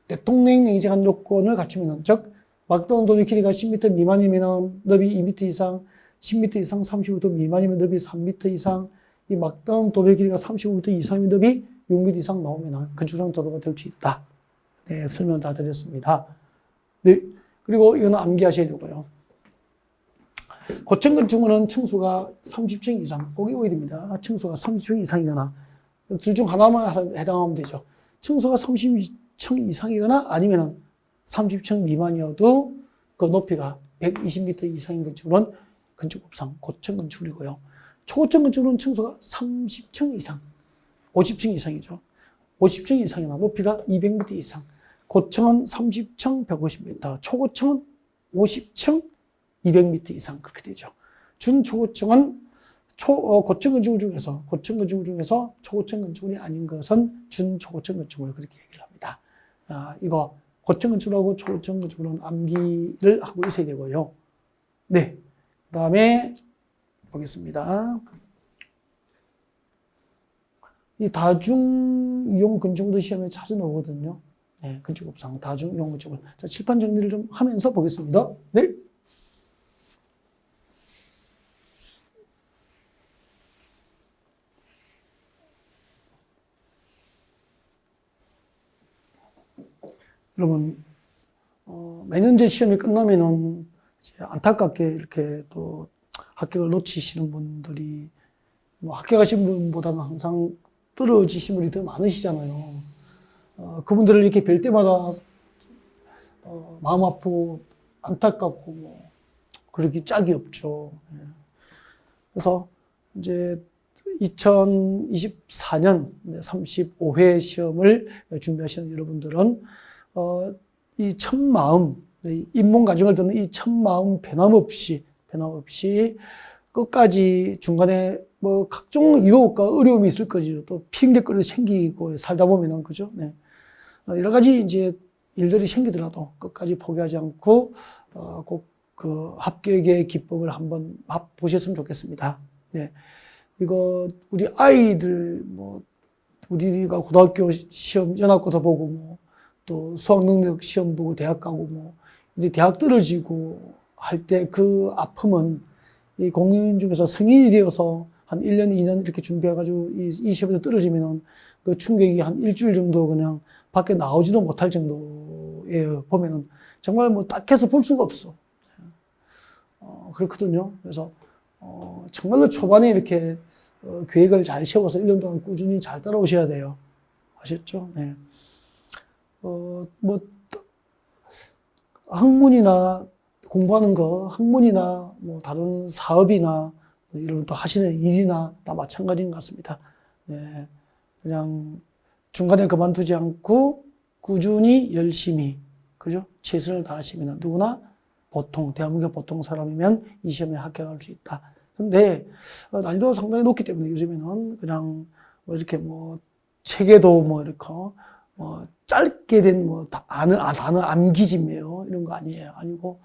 대통령령이 인정한 요건을 갖추면, 즉 막다른 도로의 길이가 10m 미만이면 너비 2m 이상, 10m 이상 35m 미만이면 너비 3m 이상, 이 막다른 도로의 길이가 35m 이상이면 너비 6m 이상 나오면 건축상 도로가 될 수 있다. 네, 설명 다 드렸습니다. 네, 그리고 이거는 암기하셔야 되고요. 고층 건축물은 층수가 30층 이상, 꼭 외워야 됩니다. 층수가 30층 이상이거나 둘 중 하나만 해당하면 되죠. 층수가 30층 이상이거나 아니면 30층 미만이어도 그 높이가 120m 이상인 건축물은 건축법상 고층 건축물이고요. 초고층 건축물은 층수가 30층 이상, 50층 이상이죠. 50층 이상이나 높이가 200m 이상. 고층은 30층 150m, 초고층은 50층 200m 이상 그렇게 되죠. 준초고층은 고층 건축물 중에서 초고층 건축물이 아닌 것은 준초고층 건축물 그렇게 얘기를 합니다. 이거 고층 건축물하고 초고층 건축물은 암기를 하고 있어야 되고요. 네, 그 다음에 보겠습니다. 이 다중이용 건축물도 시험에 자주 나오거든요. 네, 건축법상 다중이용 건축물. 자, 칠판 정리를 좀 하면서 보겠습니다. 네. 여러분, 매년제 시험이 끝나면은 안타깝게 이렇게 또 합격을 놓치시는 분들이 뭐 합격하신 분보다는 항상 떨어지신 분이 더 많으시잖아요. 그분들을 이렇게 뵐 때마다 마음 아프고 안타깝고 뭐 그러기 짝이 없죠. 그래서 이제 2024년 35회 시험을 준비하시는 여러분들은 이 첫 마음, 입문 과정을 듣는 이 첫 마음 변함없이 끝까지 중간에 뭐 각종 유혹과 어려움이 있을 거죠. 또 핑계거리 생기고 살다 보면은 그죠. 네. 여러 가지 이제 일들이 생기더라도 끝까지 포기하지 않고 꼭 그 합격의 기쁨을 한번 맛보셨으면 좋겠습니다. 네. 이거 우리 아이들 뭐 우리가 고등학교 시험 연합고사 보고 뭐 또 수학능력 시험 보고 대학 가고 뭐 이제 대학 떨어지고 할 때 그 아픔은 이 공인 중에서 성인이 되어서 한 1년, 2년 이렇게 준비해가지고 이 시험에서 떨어지면은 그 충격이 한 일주일 정도 그냥 밖에 나오지도 못할 정도에 보면은 정말 뭐 딱해서 볼 수가 없어. 그렇거든요. 그래서 정말로 초반에 이렇게 계획을 잘 세워서 1년 동안 꾸준히 잘 따라오셔야 돼요. 아셨죠? 네. 뭐 학문이나 공부하는 거, 학문이나 뭐 다른 사업이나 이런 또 하시는 일이나 다 마찬가지인 것 같습니다. 네. 그냥 중간에 그만두지 않고 꾸준히 열심히, 그죠? 최선을 다하시면 누구나 보통, 대한민국 보통 사람이면 이 시험에 합격할 수 있다. 근데 난이도가 상당히 높기 때문에 요즘에는 그냥 뭐 이렇게 뭐 책에도 뭐 이렇게 짧게 된 뭐 단어 암기집이에요. 이런 거 아니에요. 아니고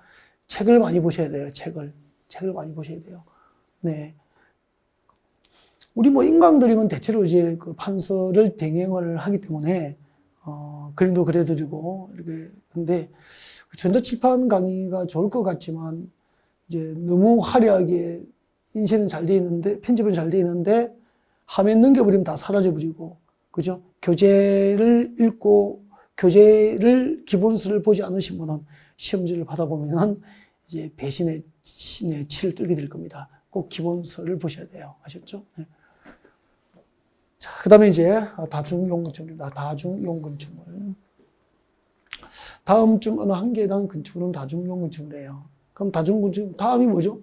책을 많이 보셔야 돼요. 책을 많이 보셔야 돼요. 네. 우리 뭐 인강들이면 대체로 이제 그 판서를 병행을 하기 때문에 그림도 그려드리고 이렇게. 근데 전자칠판 강의가 좋을 것 같지만 이제 너무 화려하게 인쇄는 잘 돼 있는데 편집은 잘 돼 있는데 화면 넘겨버리면 다 사라져버리고, 그죠? 교재를 읽고 교재를 기본서를 보지 않으신 분은 시험지를 받아보면은 이제 배신의 치를 떨게 될 겁니다. 꼭 기본서를 보셔야 돼요. 아셨죠? 네. 자, 그 다음에 이제 다중용건축입니다. 다중용건축물. 다음 중 어느 한 개에 대한 건축물은 다중용건축을 해요. 그럼 다중건축, 다음이 뭐죠?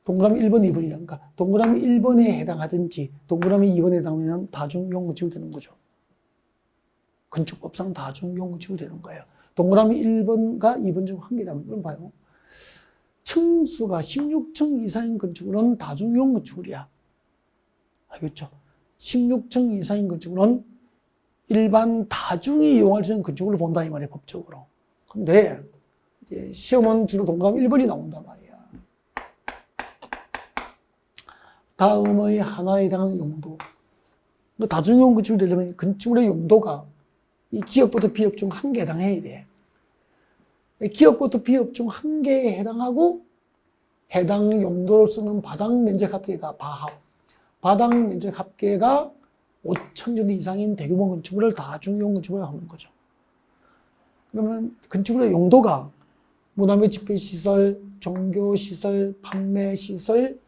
동그라미 1번, 2번이란가. 동그라미 1번에 해당하든지, 동그라미 2번에 해당하면 다중용건축이 되는 거죠. 건축법상 다중용건축이 되는 거예요. 동그라미 1번과 2번 중 한 개다면, 그럼 봐요. 층수가 16층 이상인 건축물은 다중용건축물이야. 알겠죠? 16층 이상인 건축물은 일반 다중이 이용할 수 있는 건축물을 본다 이 말이에요, 법적으로. 근데 이제 시험은 주로 동그라미 1번이 나온단 말이야. 다음의 하나에 해당하는 용도. 다중용 건축을 되려면 건축물의 용도가 이 기업부터 비업 중 한 개에 해당해야 돼. 기업부터 비업 중 한 개에 해당하고 해당 용도로 쓰는 바닥 면적 합계가 바합. 바닥 면적 합계가 5,000제곱 이상인 대규모 건축물을 다중용 건축물을 하는 거죠. 그러면 건축물의 용도가 문화및 집회시설, 종교시설, 판매시설,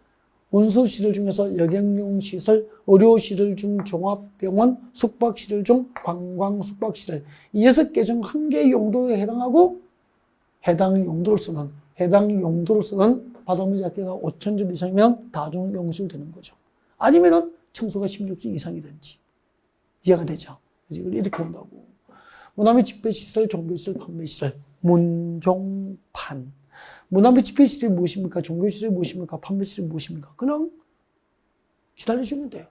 운수시설 중에서 여객용시설, 의료시설 중 종합병원, 숙박시설 중 관광숙박시설 이 6개 중 한 개의 용도에 해당하고 해당 용도를 쓰는 바닥면적 합계가 5,000제곱 이상이면 다중용시설 되는 거죠. 아니면은 층수가 16층 이상이든지. 이해가 되죠? 그래서 이걸 이렇게 본다고. 문화및 집회시설, 종교시설, 판매시설, 문종판. 문화및 집회시설이 무엇입니까? 종교시설이 무엇입니까? 판매시설이 무엇입니까? 그냥 기다려주면 돼요.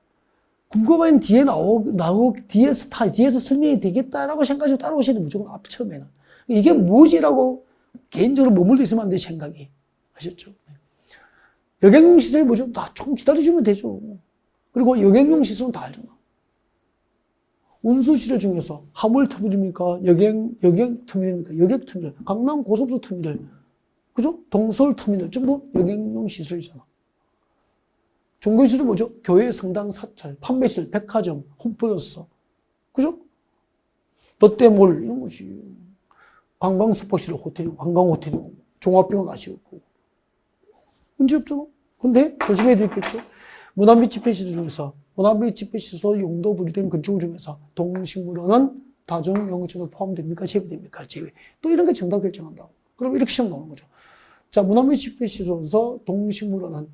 궁금하면 뒤에 나오고 뒤에서 설명이 되겠다라고 생각하시고 따라오셔야 돼요. 무조건 앞 처음에는. 이게 뭐지라고 개인적으로 머물러 있으면 안 돼, 생각이. 아셨죠? 여객용 시설이 뭐죠? 다 조금 기다려주면 되죠. 그리고 여객용 시설은 다 알잖아. 운수시설 중에서 화물터미널입니까? 여객터미널입니까? 여객터미널, 강남 고속도로 터미널, 그죠? 동서울터미널, 전부 여객용 시설이잖아. 종교시설은 뭐죠? 교회, 성당, 사찰, 판매시설, 백화점, 홈플러스, 그죠? 롯데몰, 이런 것이. 관광숙박시설, 호텔이고, 관광호텔이고, 종합병원 아시고. 문제 없잖아. 근데 조심해야 되겠죠. 문화및 집회시설 중에서, 문화및 집회시설 용도 분류된 건축물 중에서 동식물원은 다중용건축물에 포함됩니까? 제외됩니까? 제외. 또 이런 게 정답 결정한다고. 그럼 이렇게 시험 나오는 거죠. 자, 문화및 집회시설에서 동식물원은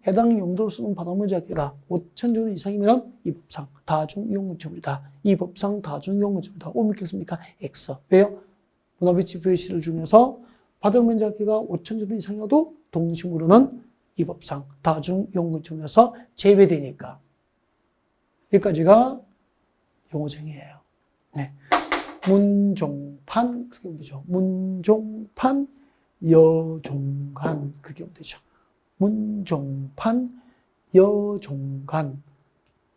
해당 용도로 쓰는 바닥면적 합계가 5,000제곱 이상이면 이 법상 다중용건축물이다. 이 법상 다중용건축물이다. 오 믿겠습니까? X. 왜요? 문화및 집회시설 중에서 바닥면적 합계가 5,000제곱 이상이어도 동식물원은 이 법상 다중용건축물에서 제외되니까. 여기까지가 용어정의예요. 네. 문종판 그렇게 보면 되죠. 문종판 여종간 그렇게 보면 되죠. 문종판 여종간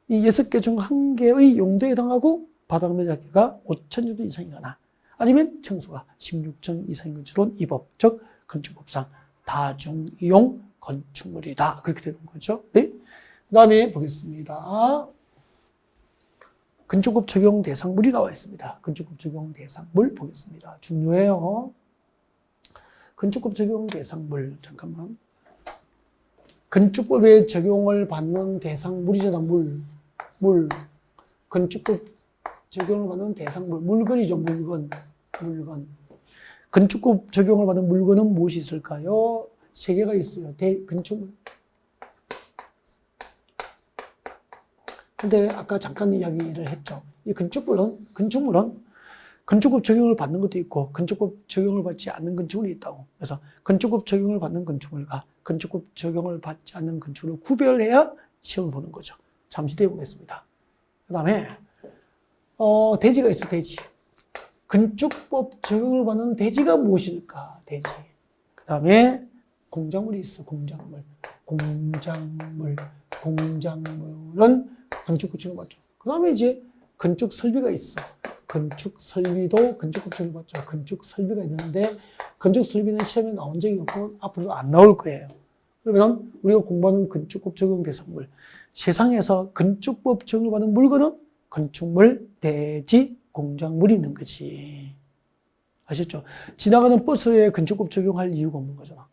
이 6개 중 1개의 용도에 해당하고 바닥 면적비가 5,000제곱 이상이거나 아니면 층수가 16층 이상인 건축은 이 법, 즉 건축법상 다중이용 건축물이다. 그렇게 되는 거죠. 네? 그 다음에 보겠습니다. 건축법 적용 대상물이 나와 있습니다. 건축법 적용 대상물 보겠습니다. 중요해요. 건축법 적용 대상물, 잠깐만. 건축법에 적용을 받는 대상물이잖아, 물. 건축법 적용을 받는 대상물. 물건이죠, 물건. 건축법 적용을 받는 물건은 무엇이 있을까요? 3개가 있어요. 건축물. 근데 아까 잠깐 이야기를 했죠. 이 건축물은 건축법 적용을 받는 것도 있고 건축법 적용을 받지 않는 건축물이 있다고. 그래서 건축법 적용을 받는 건축물과 건축법 적용을 받지 않는 건축물을 구별해야 시험을 보는 거죠. 잠시 뒤에 보겠습니다. 그 다음에 대지가 있어, 대지. 건축법 적용을 받는 대지가 무엇일까? 대지. 그 다음에 공작물이 있어, 공작물은 건축법 적용을 받죠. 그 다음에 이제 건축 설비가 있어. 건축 설비도 건축법 적용을 받죠. 건축 설비가 있는데 건축 설비는 시험에 나온 적이 없고 앞으로도 안 나올 거예요. 그러면 우리가 공부하는 건축법 적용 대상물, 세상에서 건축법 적용을 받는 물건은 건축물, 대지, 공작물이 있는 거지. 아셨죠? 지나가는 버스에 건축법 적용할 이유가 없는 거잖아.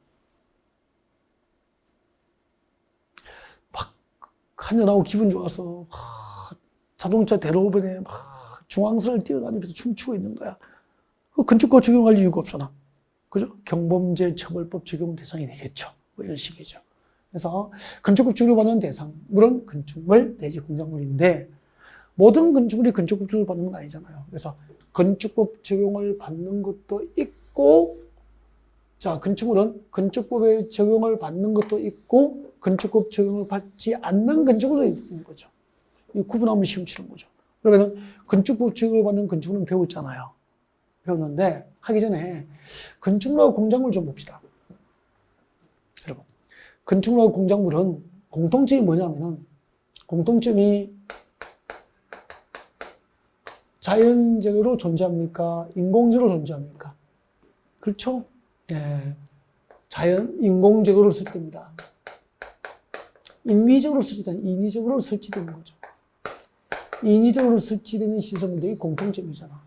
막 한잔하고 기분 좋아서 자동차 대로변에 막 중앙선을 뛰어다니면서 춤추고 있는 거야. 그 건축법 적용할 이유가 없잖아. 그죠? 경범죄 처벌법 적용 대상이 되겠죠. 뭐 이런 식이죠. 그래서 건축법 적용을 받는 대상물은 건축물, 대지, 공작물인데 모든 건축물이 건축법 적용을 받는 건 아니잖아요. 그래서 건축법 적용을 받는 것도 있고, 자, 건축물은 건축법에 적용을 받는 것도 있고, 건축법 적용을 받지 않는 건축물도 있는 거죠. 이 구분하면 시험 치는 거죠. 그러면 건축법 적용을 받는 건축물은 배웠잖아요. 배웠는데 하기 전에 건축물하고 공작물 좀 봅시다. 여러분, 건축물하고 공작물은 공통점이 뭐냐면은 공통점이 자연적으로 존재합니까? 인공적으로 존재합니까? 그렇죠? 네. 인공적으로 설치됩니다. 인위적으로 설치되는 거죠. 인위적으로 설치되는 시설물들이 공통점이잖아.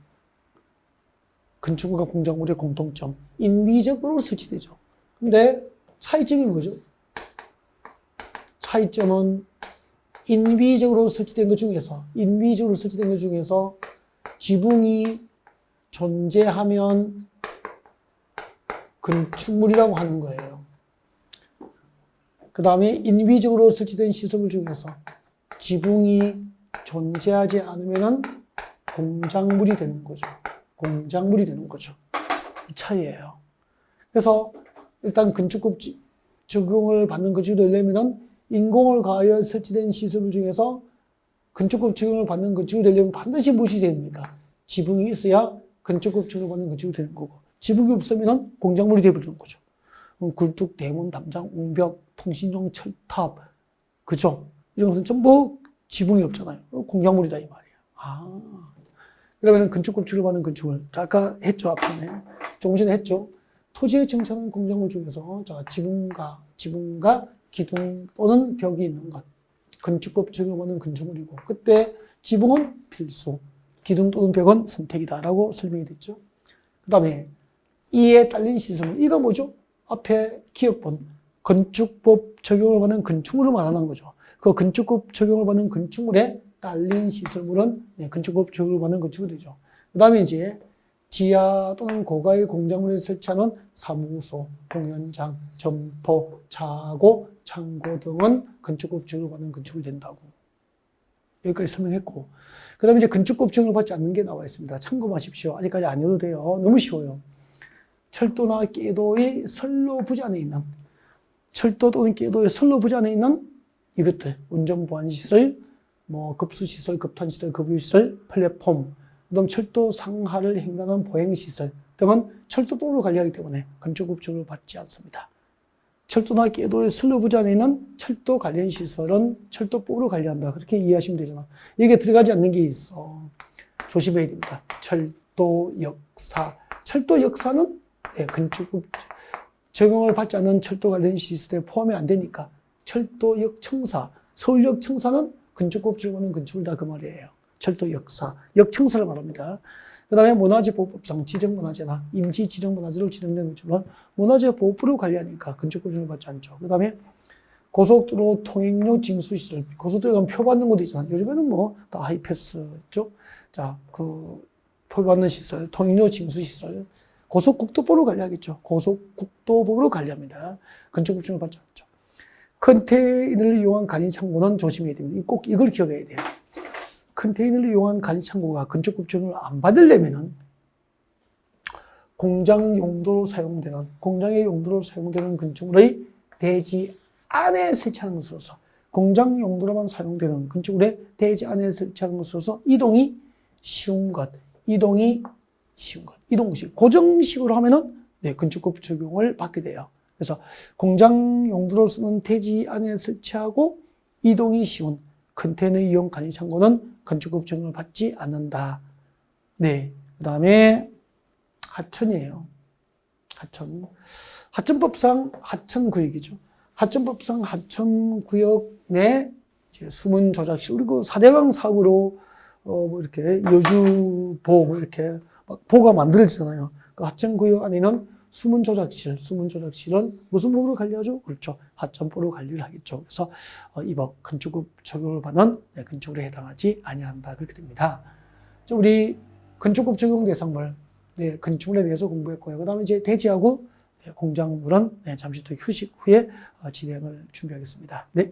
건축물과 공작물의 공통점. 인위적으로 설치되죠. 근데 차이점이 뭐죠? 차이점은 인위적으로 설치된 것 중에서 지붕이 존재하면 건축물이라고 하는 거예요. 그 다음에 인위적으로 설치된 시설물 중에서 지붕이 존재하지 않으면 공작물이 되는 거죠. 이 차이예요. 그래서 일단 건축법 적용을 받는 건축을 되려면 인공을 가하여 설치된 시설물 중에서 건축법 적용을 받는 건축이 되려면 반드시 무엇이 됩니까? 지붕이 있어야 건축법 적용을 받는 건축이 되는 거고, 지붕이 없으면 공작물이 되어버리는 거죠. 굴뚝, 대문, 담장, 옹벽, 통신용, 철탑, 그죠? 이런 것은 전부 지붕이 없잖아요. 공작물이다 이 말이에요. 그러면 건축법 적용을 받는 건축을 아까 했죠, 앞전에 조금 전에 했죠. 토지의 정착한 공작물 중에서 자 지붕과 기둥 또는 벽이 있는 것, 건축법 적용을 받는 건축물이고, 그때 지붕은 필수, 기둥 또는 벽은 선택이다라고 설명이 됐죠. 그 다음에 이에 딸린 시설물, 이거 뭐죠? 앞에 기억본 건축법 적용을 받는 건축물을 말하는 거죠. 그 건축법 적용을 받는 건축물에 딸린 시설물은 건축법 적용을 받는 건축물이 되죠. 그 다음에 이제 지하 또는 고가의 공작물에 설치하는 사무소, 공연장, 점포, 차고, 창고 등은 건축법 적용을 받는 건축물이 된다고. 여기까지 설명했고, 그 다음에 이제 건축법 적용을 받지 않는 게 나와 있습니다. 참고하십시오. 아직까지 안 해도 돼요. 너무 쉬워요. 철도나 궤도의 선로 부지 안에 있는, 철도 또는 궤도의 선로 부지 안에 있는 이것들, 운전보안시설, 급수시설, 급탄시설, 급유시설, 플랫폼, 그다음 철도 상하를 횡단하는 보행시설 등은 철도법으로 관리하기 때문에 건축법 적용을 받지 않습니다. 철도나 궤도의 슬로브 안에 있는 철도 관련 시설은 철도법으로 관리한다. 그렇게 이해하시면 되잖아. 여기에 들어가지 않는 게 있어. 조심해야 됩니다. 철도 역사. 철도 역사는 건축법 적용을 받지 않는 철도 관련 시설에 포함이 안 되니까 철도역 청사, 서울역 청사는 건축법 적용하는 건축을 다 그 말이에요. 철도 역사, 역청사를 말합니다. 그 다음에 문화재보호법상 지정문화재나 임시지정문화재로 지정된 건축물은 문화재보호법으로 관리하니까 건축법 적용을 받지 않죠. 그 다음에 고속도로 통행료 징수시설, 고속도로에 가면 표 받는 곳도 있잖아. 요즘에는 뭐 다 하이패스죠. 자, 그 표 받는 시설, 통행료 징수시설, 고속국도법으로 관리하겠죠. 고속국도법으로 관리합니다. 건축법 적용을 받지 않죠. 컨테이너를 이용한 간이창고는 조심해야 됩니다. 꼭 이걸 기억해야 돼요. 컨테이너를 이용한 간이창고가 건축법 적용을 안 받으려면은 공장 용도로 사용되는, 공장의 용도로 사용되는 건축물의 대지 안에 설치하는 것으로서, 공장 용도로만 사용되는 건축물의 대지 안에 설치하는 것으로서 이동이 쉬운 것, 이동식, 고정식으로 하면은 건축법 적용을 받게 돼요. 그래서 공장 용도로 쓰는 대지 안에 설치하고 이동이 쉬운 컨테이너 이용 간이창고는 건축법 적용을 받지 않는다. 네. 그 다음에 하천이에요. 하천법상 하천구역이죠. 하천법상 하천구역 내 수문 조작실, 그리고 4대강 사업으로 뭐 이렇게 여주보 뭐 이렇게 막 보가 만들어지잖아요. 그 하천구역 안에는 수문 조작실은 무슨 법으로 관리하죠? 그렇죠. 하천법으로 관리를 하겠죠. 그래서 이 법 건축법 적용을 받는 건축물에 해당하지 아니한다. 그렇게 됩니다. 우리 건축법 적용 대상물, 건축물에 대해서 공부했고요. 그다음에 이제 대지하고 공작물은 잠시 또 휴식 후에 진행을 준비하겠습니다. 네.